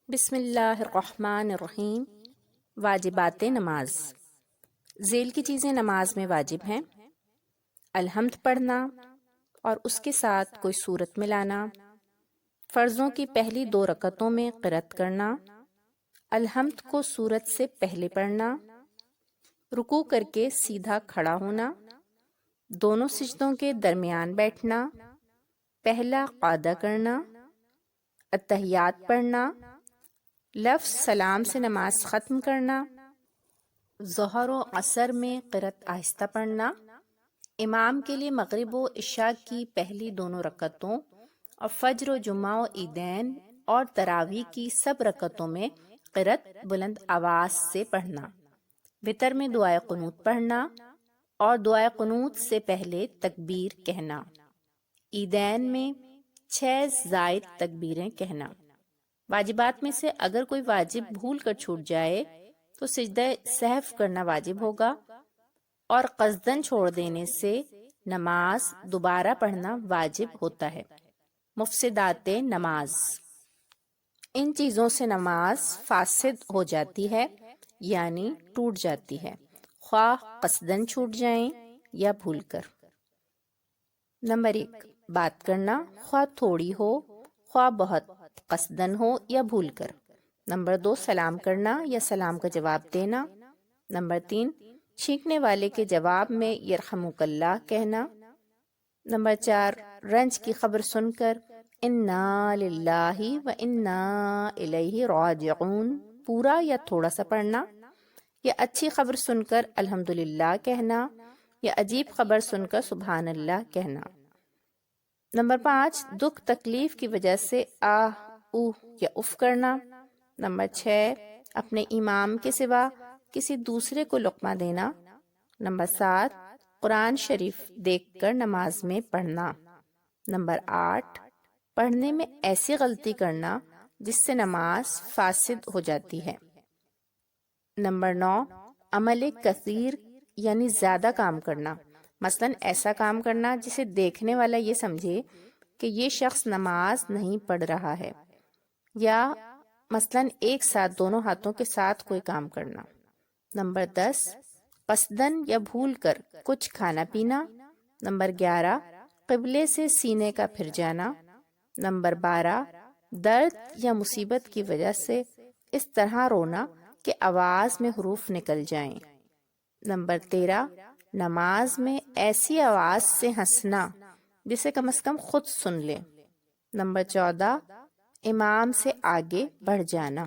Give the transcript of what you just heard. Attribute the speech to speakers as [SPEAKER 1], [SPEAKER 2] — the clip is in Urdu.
[SPEAKER 1] بسم اللہ الرحمن الرحیم۔ واجبات نماز۔ ذیل کی چیزیں نماز میں واجب ہیں: الحمد پڑھنا اور اس کے ساتھ کوئی سورت ملانا، فرضوں کی پہلی 2 رکعتوں میں قرأت کرنا، الحمد کو سورت سے پہلے پڑھنا، رکوع کر کے سیدھا کھڑا ہونا، دونوں سجدوں کے درمیان بیٹھنا، پہلا قعدہ کرنا، اتحیات پڑھنا، لفظ سلام سے نماز ختم کرنا، ظہر و عصر میں قرأت آہستہ پڑھنا، امام کے لیے مغرب و عشاء کی پہلی 2 رکعتوں اور فجر و جمعہ و عیدین اور تراویح کی سب رکعتوں میں قرأت بلند آواز سے پڑھنا، وتر میں دعائے قنوت پڑھنا اور دعائے قنوت سے پہلے تکبیر کہنا، عیدین میں 6 زائد تکبیریں کہنا۔ واجبات میں سے اگر کوئی واجب بھول کر چھوٹ جائے تو سجدہ سہو کرنا واجب ہوگا، اور قصداً چھوڑ دینے سے نماز دوبارہ پڑھنا واجب ہوتا ہے۔ مفسدات نماز: ان چیزوں سے نماز فاسد ہو جاتی ہے، یعنی ٹوٹ جاتی ہے، خواہ قصداً چھوٹ جائیں یا بھول کر۔ نمبر 1، بات کرنا، خواہ تھوڑی ہو خواہ بہت، قصداً ہو یا بھول کر۔ نمبر 2، سلام کرنا یا سلام کا جواب دینا۔ نمبر 3، چھینکنے والے کے جواب میں یرحمک اللہ کہنا۔ نمبر 4، رنج کی خبر سن کر انا للہ و انا الیہ راجعون پورا یا تھوڑا سا پڑھنا، یا اچھی خبر سن کر الحمدللہ کہنا، یا عجیب خبر سن کر سبحان اللہ کہنا۔ نمبر 5، دکھ تکلیف کی وجہ سے آہ اوہ یا اف کرنا۔ نمبر 6، اپنے امام کے سوا کسی دوسرے کو لقمہ دینا۔ نمبر 7، قرآن شریف دیکھ کر نماز میں پڑھنا۔ نمبر 8، پڑھنے میں ایسی غلطی کرنا جس سے نماز فاسد ہو جاتی ہے۔ نمبر 9، عمل کثیر یعنی زیادہ کام کرنا، مثلا ایسا کام کرنا جسے دیکھنے والا یہ سمجھے کہ یہ شخص نماز نہیں پڑھ رہا ہے، یا مثلا ایک ساتھ دونوں ہاتھوں کے ساتھ کوئی کام کرنا۔ نمبر 10، قصداً یا بھول کر کچھ کھانا پینا۔ نمبر 11، قبلے سے سینے کا پھر جانا۔ نمبر 12، درد یا مصیبت کی وجہ سے اس طرح رونا کہ آواز میں حروف نکل جائیں۔ نمبر 13، نماز میں ایسی آواز سے ہنسنا جسے کم از کم خود سن لے۔ نمبر 14، امام سے آگے بڑھ جانا۔